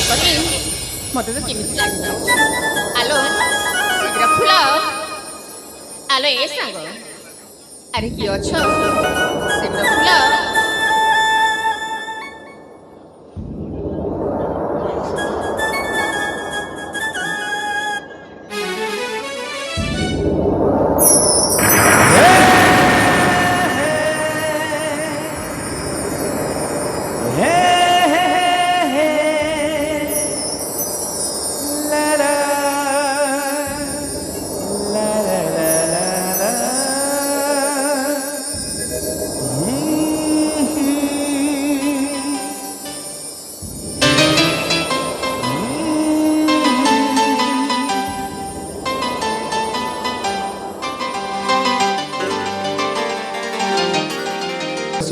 ସତକରି ମତେ ତ କେମିତି ଲାଗିଯାଉଛି। ଆଲୋ ଶୀଘ୍ର ଖୋଲ। ଆଲୋ ଏ ସାଙ୍ଗ, ଆରେ କିଏ ଅଛ? ଶୀଘ୍ର ଖୋଲ।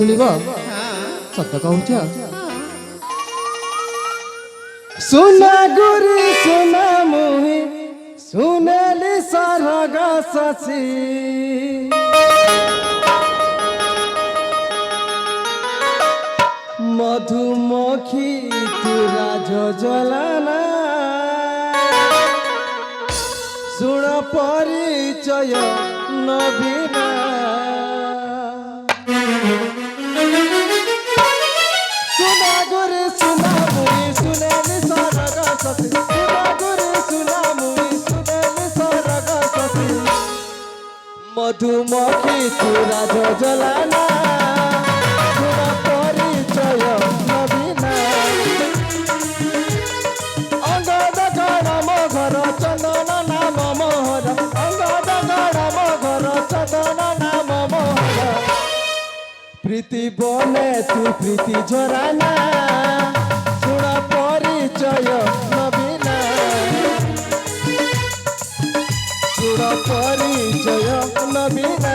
ଶୁଣିବ ସତ କହୁଛ? ସୁନା ଗୁରି ସୁନା ମୁହି ସୁନେଲି ସରଗ ଶଶୀ ମଧୁମକ୍ଷୀ ତୁରା ଯୋଜଲାନା ଶୁଣ ପରିଚୟ ନବୀନା মধুমক্ষী তুরা যোজলানা শুনা পরিচয় নবীনা অঙ্গদ গণম ঘর চন্দন নাম মোহর অঙ্গদ গণম ঘর চন্দন নাম মোহর প্রীতি বনে তু প্রীতি ঝরানা শুনা পরিচয় নবীনা শুনা পরিচয় নবীনা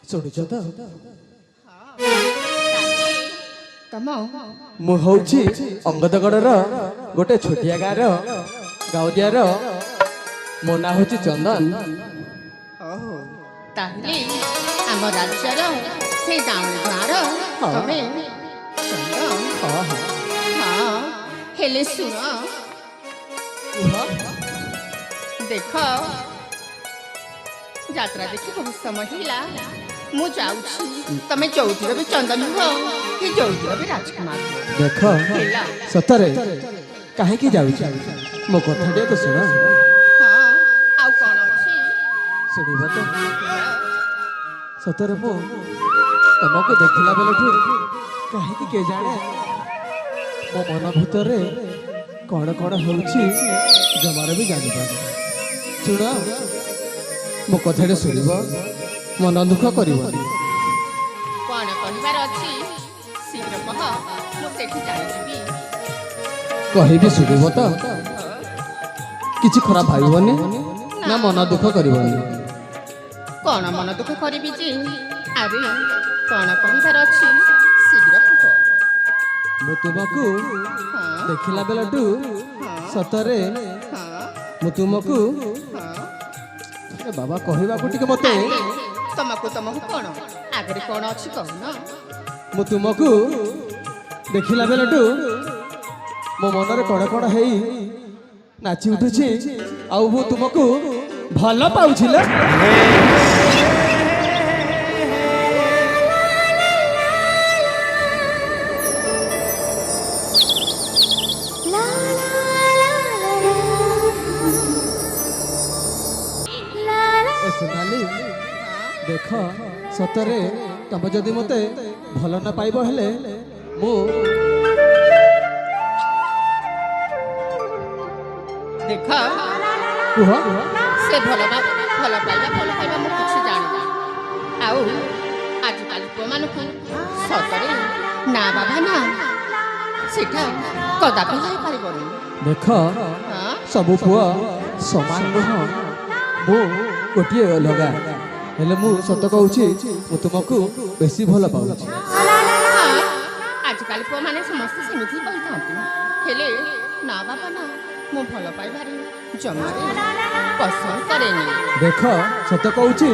ଶୁଣିଛ ତ? ମୁଁ ହଉଛି ଅଙ୍ଗଦଗଡ଼ର ଗୋଟେ ଛୋଟିଆ ଗାଁର ଗାଉଦିଆର। ମୋ ନାଁ ହଉଛି ଚନ୍ଦନ। ତାହେଲେ ଆମ ରାଜ୍ୟର ସେ ଗାଉଁଲି ଗାଁର ତମେ ଚନ୍ଦନ? ହଁ, ହେଲେ ଶୁଣ, ଦେଖ ଯାତ୍ରା ଦେଖି ବହୁତ ସମୟ ହେଲା, ମୁଁ ଯାଉଛି। ତମେ ଯୋଉଥିର ବି ଚନ୍ଦନ ହୁଅ କି ଯୋଉଥିର ବି ରାଜକୁମାର ହୁଅ। ଦେଖ ସତରେ କାହିଁକି ଯାଉଛି? ମୋ କଥାଟିଏ ତ ଶୁଣ। ଆଉ କ'ଣ ଅଛି ଶୁଣିବ ତ? ସତରେ ମୁଁ ତମକୁ ଦେଖିଲା ବେଳଠୁ କାହିଁକି କେଜାଣେ ମୋ ମନ ଭିତରେ କ'ଣ କ'ଣ ହଉଛି ଜମାରେ ବି ଜାଣିପାରୁନି। ଶୁଣ, ମୋ କଥାଟା ଶୁଣିବ, ମନ ଦୁଃଖ କରିବନି। କ'ଣ କହିବାର ଅଛି ଶୀଘ୍ର କହ, ମୁଁ ସେଠି ଜାଣିଯିବି। କହିବି, ଶୁଣିବ ତ? କିଛି ଖରାପ ଭାବିବନି ନା ମନ ଦୁଃଖ କରିବନି? କ'ଣ ମନ ଦୁଃଖ କରିବି ଯେ? ଆରେ କ'ଣ କହିବାର ଅଛି ଶୀଘ୍ର କୁହ। ମୁଁ ତୁମକୁ ଦେଖିଲା ବେଳଠୁ ସତରେ ମୁଁ ତୁମକୁ ବାବା କହିବାକୁ ଟିକେ ମତେ ତମକୁ କ'ଣ ଆଗରେ କ'ଣ ଅଛି କହୁନ? ମୁଁ ତୁମକୁ ଦେଖିଲା ବେଳଠୁ ମୋ ମନରେ କଣ କଣ ହେଇ ନାଚି ଉଠୁଛି, ଆଉ ମୁଁ ତୁମକୁ ଭଲ ପାଉଛି। ଦେଖ ସତରେ ତମେ ଯଦି ମତେ ଭଲ ନ ପାଇବ ହେଲେ ମୁଁ ଦେଖ କୁହ ସେ ଭଲ ପାଇବା ମୁଁ କିଛି ଜାଣିନି। ଆଉ ଆଜିକାଲି ପୁଅମାନଙ୍କୁ ସତରେ ନା ବାବା ନା ସେଟା କଦାପି ହେଇପାରିବନି। ଦେଖ ହଁ ସବୁ ପୁଅ ସମାନ ନୁହଁ, ମୁଁ ଗୋଟିଏ ଅଲଗା। ହେଲେ ମୁଁ ସତ କହୁଛି ମୁଁ ତୁମକୁ ବେଶୀ ଭଲ ପାଉଛି। ହଁ, ଆଜିକାଲି ପୁଅମାନେ ସମସ୍ତେ ସେମିତି କହିଥାନ୍ତି। ହେଲେ ନା ବାବା ନା ମୁଁ ଭଲ ପାଇବାରେ ଜମାରେ ପସନ୍ଦ କରେନି। ଦେଖ ସତ କହୁଛି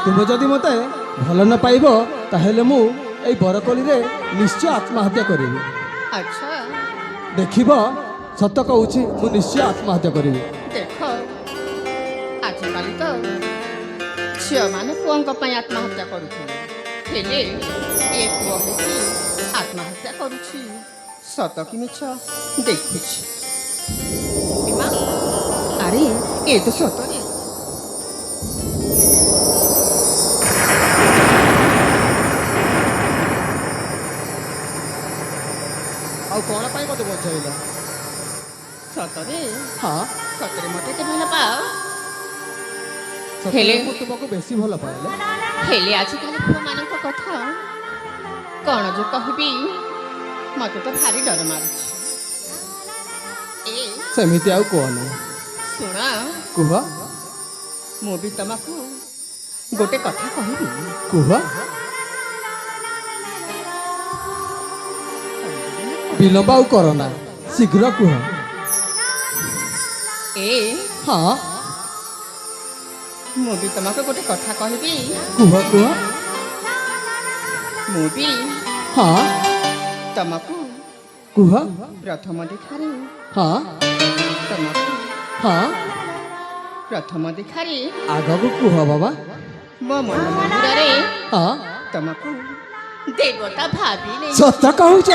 ତୁମେ ଯଦି ମତେ ଭଲ ନ ପାଇବ ତାହେଲେ ମୁଁ ଏଇ ବରକୋଳିରେ ନିଶ୍ଚୟ ଆତ୍ମହତ୍ୟା କରିବି। ଆଚ୍ଛା ଦେଖିବ ସତ କହୁଛି ମୁଁ ନିଶ୍ଚୟ ଆତ୍ମହତ୍ୟା କରିବି। ଦେଖ ଆଜିକାଲି ତ ଝିଅମାନେ ପୁଅଙ୍କ ପାଇଁ ଆତ୍ମହତ୍ୟା କରୁଥିଲେ, ହେଲେ ଏ ପୁଅ ହେଇକି ଆତ୍ମହତ୍ୟା କରୁଛି। ସତ କି ମିଛ ଦେଖୁଛି। ଏମା, ଆରେ ଏ ତ ସତରେ। ଆଉ କଣ ପାଇଁ ମତେ ବଞ୍ଚାଇଲ? ସତରେ ହଁ ସତରେ ମୋତେ ଏତେ ଭଲ ପାଅ। ସତରେ ହେଲେ- ମୁଁ ତୁମକୁ ବେଶୀ ଭଲ ପାଇଲେ। ହେଲେ ଆଜିକାଲି ପୁଅମାନଙ୍କ କଥା କ'ଣ ଯେ କହିବି, ମୋତେ ତ ଭାରି ଡର ମାରୁଛି। ଏ ସେମିତି ଆଉ କୁହନି। ଶୁଣ, କୁହ ମୁଁ ବି ତମକୁ ଗୋଟେ କଥା କହିବି। କୁହ ବିଳମ୍ବ ଆଉ କର ନା, ଶୀଘ୍ର କୁହ। ଏ ହଁ ମୁଁ ବି ତମକୁ ଗୋଟେ କଥା କହିବି। କୁହ କୁହ। ମୁଁ ବି ହଁ ତମକୁ କୁହ। ପ୍ରଥମ ଦେଖାରେ ହଁ ତମକୁ ହଁ ପ୍ରଥମ ଦେଖାରେ ଆଗକୁ କୁହ ବାବା। ମୋ ମନ ମନ୍ଦିରରେ ହଁ ତମକୁ ଦେବତା ଭାବିଲେ। ସତ କହୁଛ?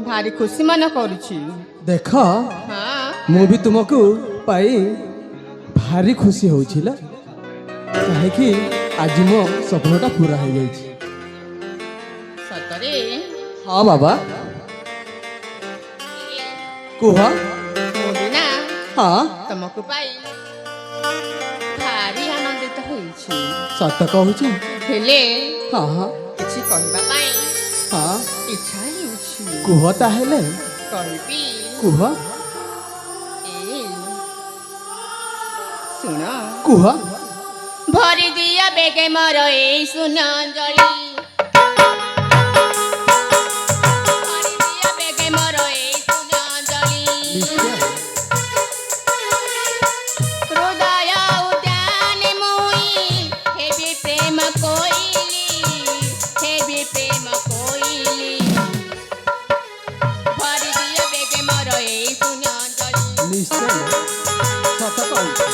ଭାରି ଖୁସି ମନେ କରୁଛି। ଦେଖ ହଁ ମୁଁ ବି ତୁମକୁ ପାଇ ଭାରି ଖୁସି ହଉଛି ଲୋ। କାହିଁକି ଆଜି ମୋ ସ୍ୱପ୍ନଟା ପୁରା ହେଇଯାଇଛି। ସତରେ ହଁ ବାବା କୁହ। ମୁଁ ବି ନା ହଁ ତମକୁ ପାଇ ଭାରି ଆନନ୍ଦିତ ହୋଇଛି। ସତ କହୁଛୁ? ହେଲେ ହଁ ହଁ କିଛି କହିବା ପାଇଁ ହଁ ଇଚ୍ଛା ହେଉଛି। କୁହ ତାହେଲେ କହିବି। କୁହ ଏ ଶୁଣ, କୁହ। ଭରି ଦିଅ ବେଗେ ମୋର ଏଇ ସୁନାଞ୍ଜଳି। ଭରି ଦିଅ ବେଗେ ମୋର ଏଇ ସୁନାଞ୍ଜଳି। ନିଶ୍ଚୟ ହୃଦୟ ଉଦ୍ୟାନେ ମୁଇଁ ହେବି ପ୍ରେମ କୋଇଲି, ହେବି ପ୍ରେମ କୋଇଲି। ଭରି ଦିଅ ବେଗେ ମୋର ଏଇ ସୁନାଞ୍ଜଳି। ନିଶ୍ଚୟ ସତ କହୁଛୁ।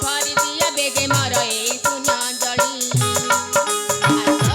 ଭରି ଦିଅ ବେଗେ ମୋର ଏଇ ସୁନାଞ୍ଜଳି। ଆସ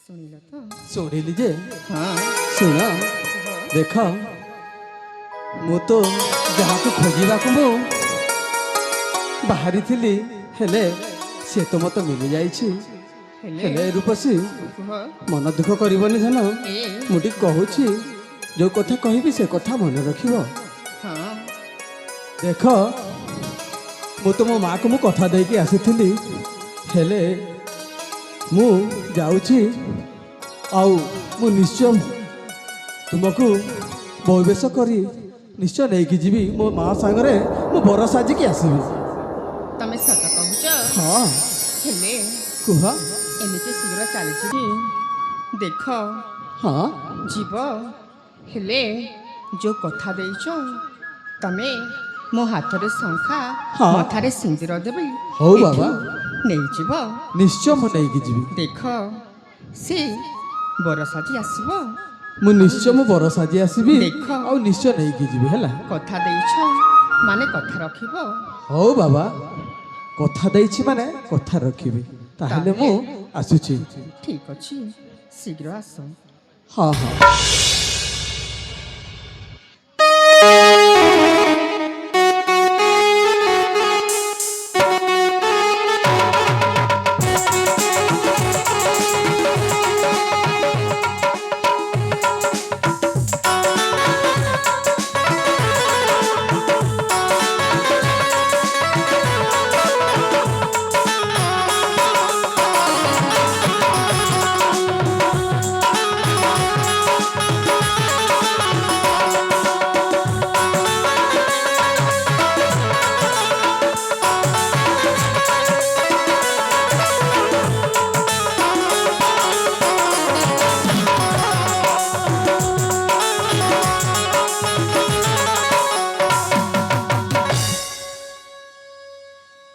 ଶୁଣିଲ ତ? ଶୁଣିଲି ଯେ ହଁ ଶୁଣ ଦେଖ ମୁଁ ତ ଯାହାକୁ ଖୋଜିବାକୁ ମୁଁ ବାହାରିଥିଲି ହେଲେ ସେ ତ ମତେ ମିଳିଯାଇଛି। ହେଲେ ରୂପସୀ କୁହ। ମନ ଦୁଃଖ କରିବନି ଧନ, ଏ ମୁଁ ଟିକେ କହୁଛି ଯୋଉ କଥା କହିବି ସେ କଥା ମନେ ରଖିବ। ହଁ ଦେଖ ମୁଁ ତ ମୋ ମାଆକୁ ମୁଁ କଥା ଦେଇକି ଆସିଥିଲି, ହେଲେ ମୁଁ ଯାଉଛି ଆଉ ମୁଁ ନିଶ୍ଚୟ ତୁମକୁ ବୈବେଶ କରି ନିଶ୍ଚୟ ନେଇକି ଯିବି। ମୋ ମା ସାଙ୍ଗରେ ମୁଁ ବର ସାଜିକି ଆସିବି। ତମେ ସତ କହୁଛ? ହଁ ହେଲେ କୁହ। ଏମିତି ଶୀଘ୍ର ଚାଲିଛି କି? ଦେଖ ହଁ ଯିବ, ହେଲେ ଯୋଉ କଥା ଦେଇଛ ତମେ ମୋ ହାତରେ ଶଙ୍ଖା ହଁ। ମଥାରେ ସିନ୍ଦୁର ଦେବି ହଉ ଏଠୁ ବାବା। ନେଇଯିବ। ନିଶ୍ଚୟ ମୁଁ ନେଇକି ଯିବି। ଦେଖ ସେ ବରସାଜି ଆସିବ। ମୁଁ ନିଶ୍ଚୟ ମୁଁ ବର ସାଜି ଆସିବି ଦେଖ। ଆଉ ନିଶ୍ଚୟ ନେଇକି ଯିବି ହେଲା। କଥା ଦେଇଛ ମାନେ କଥା ରଖିବ। ହଉ ବାବା, କଥା ଦେଇଛି ମାନେ କଥା ରଖିବି। ତାହେଲେ ମୁଁ ଆସୁଛି। ଠିକ ଅଛି, ଶୀଘ୍ର ଆସ। ହଁ ହଁ।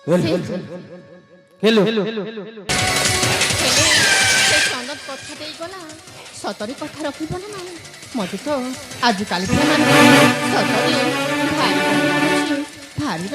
ହେଲେ ସେ ସନଦ କଥା ଦେଇଗଲା, ସତରେ କଥା ରଖିବ ନା ନାହିଁ? ମତେ ତ ଆଜିକାଲି ମାନେ ସତରେ ଭାରି ଭାରି